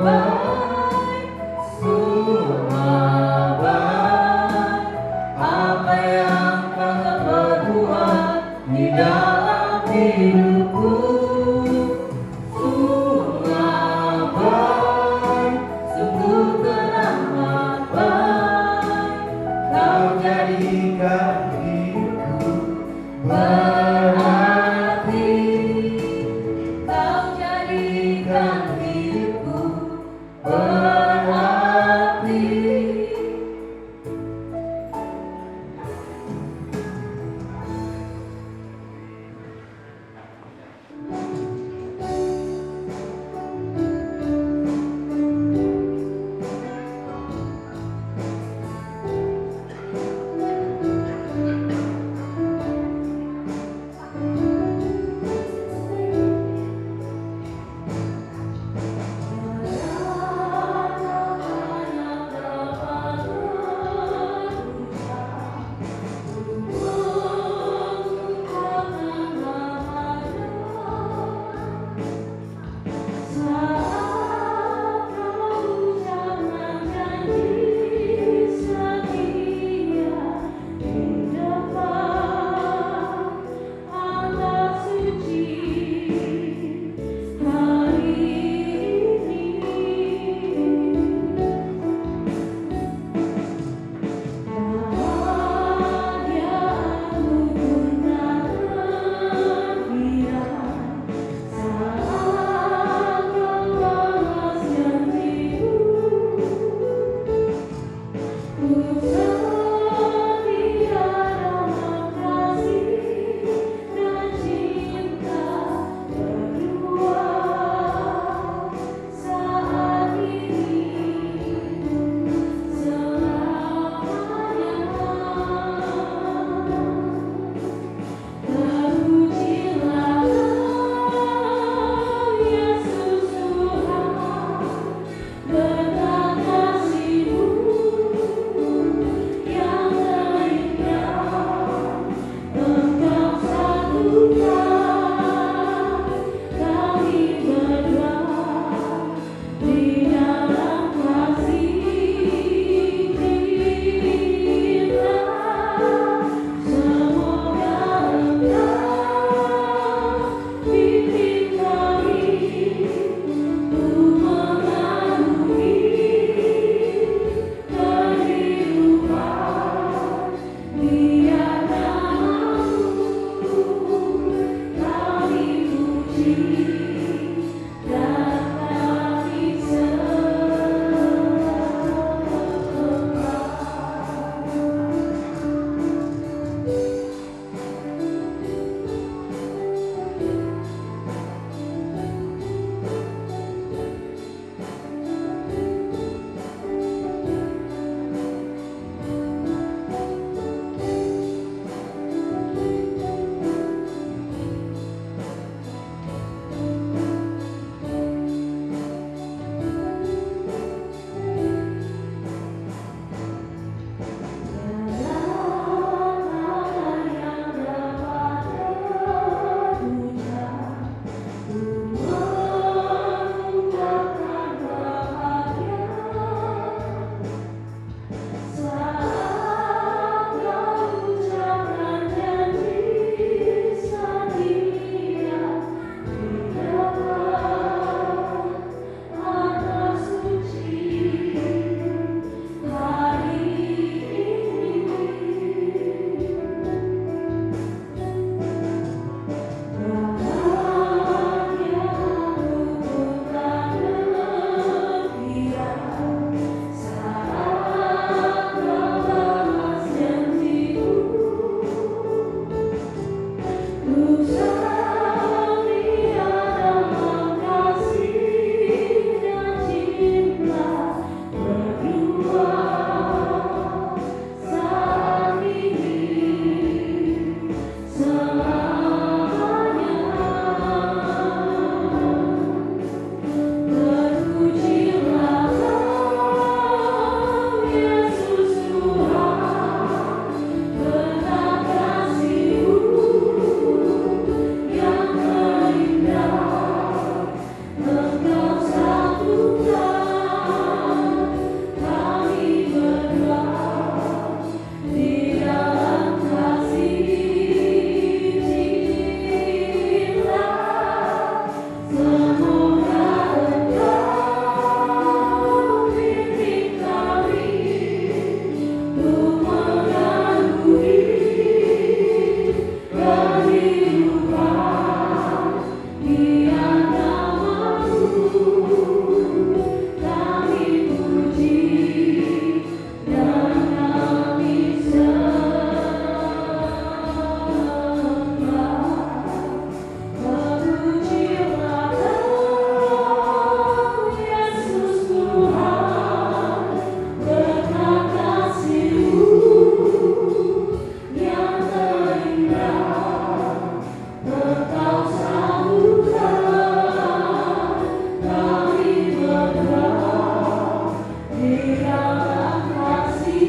Bye. Dan kami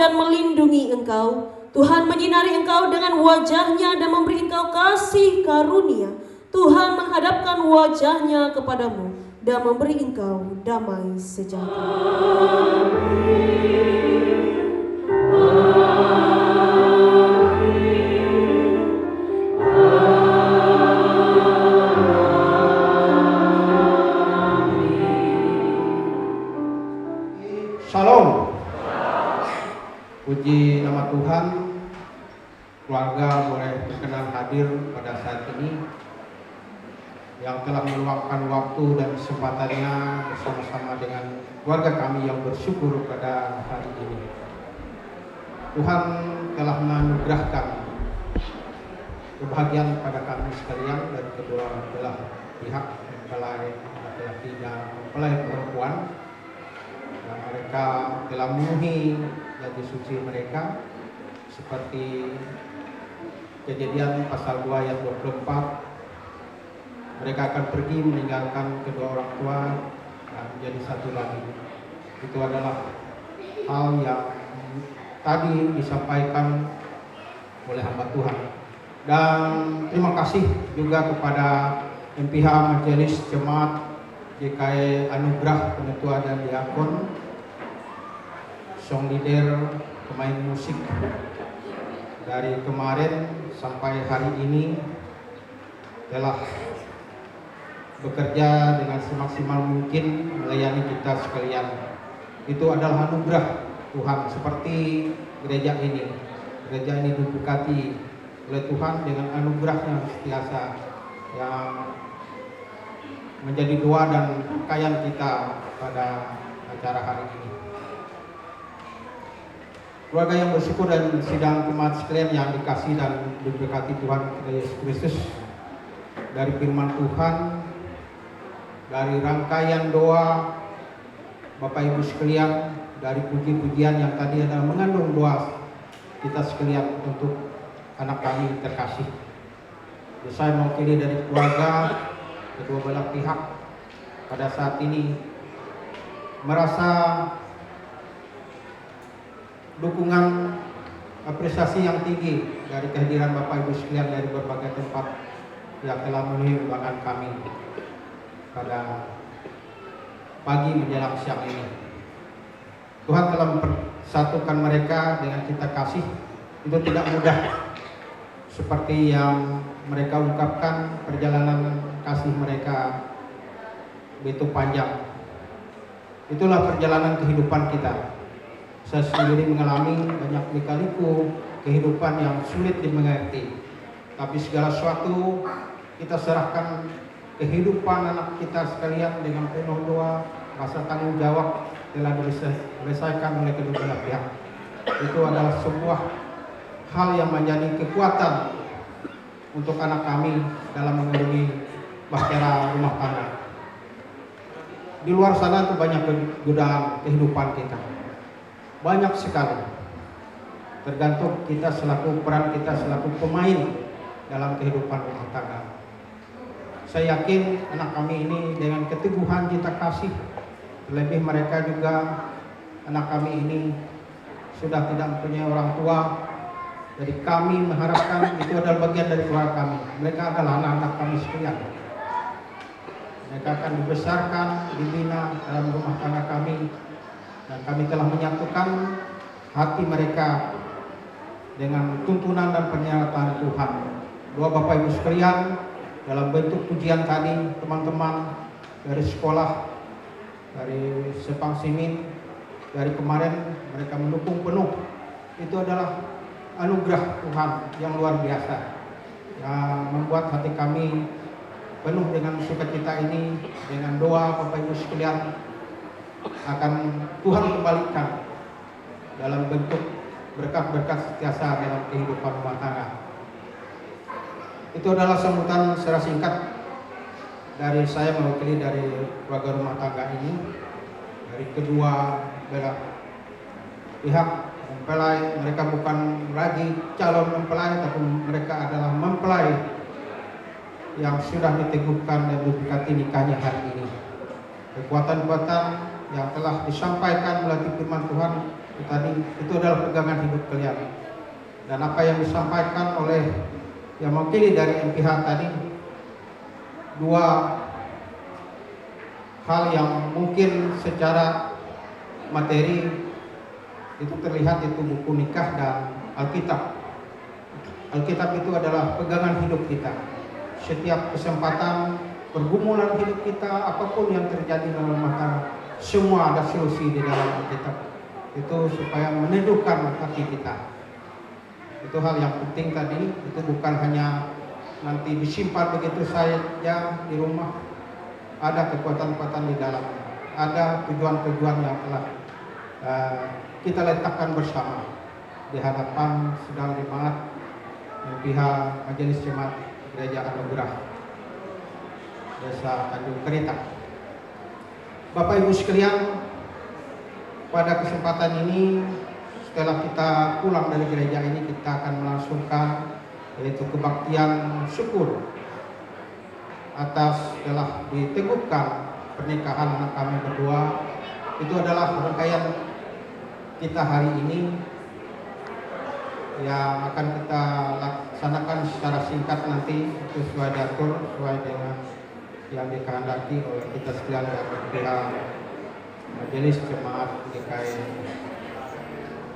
dan melindungi engkau. Tuhan menyinari engkau dengan wajah-Nya dan memberi engkau kasih karunia. Tuhan menghadapkan wajah-Nya kepadamu dan memberi engkau damai sejahtera. Shalom. Puji nama Tuhan. Keluarga boleh berkenan hadir pada saat ini, yang telah meluangkan waktu dan kesempatannya bersama-sama dengan keluarga kami yang bersyukur pada hari ini. Tuhan telah menganugerahkan kebahagiaan pada kami sekalian dari kedua belah pihak, mempelai laki-laki dan mempelai perempuan. Dan mereka telah memenuhi janji suci mereka seperti Kejadian pasal 2 ayat 24. Mereka akan pergi meninggalkan kedua orang tua dan menjadi satu lagi. Itu adalah hal yang tadi disampaikan oleh hamba Tuhan. Dan terima kasih juga kepada MPH Majelis Jemaat GKI Anugerah Penetua dan Diakon, song leader, pemain musik dari kemarin sampai hari ini telah bekerja dengan semaksimal mungkin melayani kita sekalian. Itu adalah anugerah Tuhan, seperti gereja ini. Gereja ini diberkati oleh Tuhan dengan anugerah-Nya setiasa yang menjadi doa dan pakaian kita pada acara hari ini. Keluarga yang bersyukur dan sidang jemaat sekalian yang dikasihi dan diberkati Tuhan kita Yesus Kristus, dari firman Tuhan, dari rangkaian doa Bapak Ibu sekalian, dari puji-pujian yang tadi adalah mengandung doa kita sekalian untuk anak kami terkasih. Jadi saya mewakili dari keluarga kedua belah pihak pada saat ini merasa dukungan apresiasi yang tinggi dari kehadiran Bapak Ibu sekalian dari berbagai tempat yang telah memenuhi undangan kami pada pagi menjelang siang ini. Tuhan telah mempersatukan mereka dengan cinta kasih. Itu tidak mudah, seperti yang mereka ungkapkan, perjalanan kasih mereka begitu panjang. Itulah perjalanan kehidupan kita. Saya sendiri mengalami banyak lika-liku kehidupan yang sulit dimengerti. Tapi segala sesuatu kita serahkan kehidupan anak kita sekalian dengan penuh doa, rasa tanggung jawab telah diselesaikan oleh kedua belah pihak. Itu adalah sebuah hal yang menjadi kekuatan untuk anak kami dalam mengarungi bahtera rumah tangga. Di luar sana itu banyak godaan kehidupan kita. Banyak sekali. Tergantung kita selaku peran kita selaku pemain dalam kehidupan rumah tangga. Saya yakin anak kami ini dengan keteguhan cinta kasih, terlebih mereka juga anak kami ini sudah tidak mempunyai orang tua. Jadi kami mengharapkan itu adalah bagian dari keluarga kami. Mereka adalah anak-anak kami sekalian. Mereka akan dibesarkan, dibina dalam rumah tangga kami. Dan kami telah menyatukan hati mereka dengan tuntunan dan pernyataan Tuhan. Doa Bapak Ibu sekalian dalam bentuk pujian tadi, teman-teman dari sekolah, dari Sepang Simin, dari kemarin mereka mendukung penuh. Itu adalah anugerah Tuhan yang luar biasa, yang membuat hati kami penuh dengan sukacita ini. Dengan doa Bapak Ibu sekalian akan Tuhan kembalikan dalam bentuk berkat-berkat setiasa dalam kehidupan rumah tangga. Itu adalah sambutan secara singkat dari saya mewakili dari keluarga rumah tangga ini, dari kedua belah pihak mempelai. Mereka bukan lagi calon mempelai, tapi mereka adalah mempelai yang sudah diteguhkan dan diberkati nikahnya hari ini. Kekuatan-kekuatan yang telah disampaikan melalui firman Tuhan Itu adalah pegangan hidup kalian. Dan apa yang disampaikan oleh yang mewakili dari MPH tadi, dua hal yang mungkin secara materi itu terlihat, itu buku nikah dan Alkitab. Alkitab itu adalah pegangan hidup kita. Setiap kesempatan pergumulan hidup kita, apapun yang terjadi dalam masyarakat, semua ada solusi di dalam Alkitab. Itu supaya meneduhkan hati kita. Itu hal yang penting tadi. Itu bukan hanya nanti disimpan begitu saja di rumah. Ada kekuatan-kekuatan di dalamnya. Ada tujuan-tujuan yang telah kita letakkan bersama di hadapan saudara jemaat pihak Majelis Jemaat Gereja Anugerah Desa Tanjung Kerita. Bapak Ibu sekalian, pada kesempatan ini setelah kita pulang dari gereja ini, kita akan melangsungkan yaitu kebaktian syukur atas telah diteguhkan pernikahan anak kami berdua. Itu adalah rangkaian kita hari ini yang akan kita laksanakan secara singkat nanti, itu sesuai diatur, sesuai dengan yang dikehendaki oleh kita sekalian dari pihak Majelis Jemaat GKI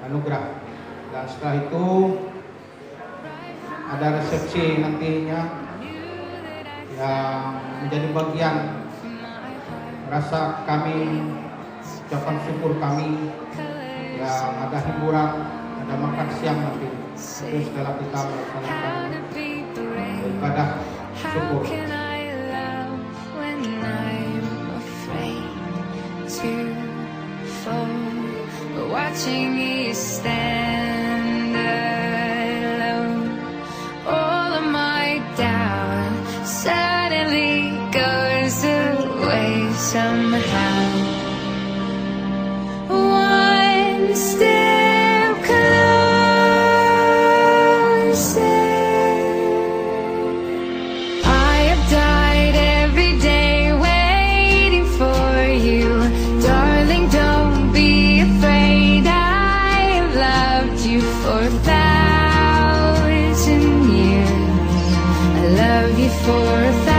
Anugerah. Dan setelah itu ada resepsi nantinya yang menjadi bagian rasa kami, ucapan syukur kami, yang ada hiburan, ada makan siang nanti. Itu setelah kita melaksanakan ibadah syukur. Watching me stand alone, all of my doubt suddenly goes away somehow. One step closer. I have died every day waiting for you, darling. Don't be afraid. I have loved you for 1,000 years. I love you for 1,000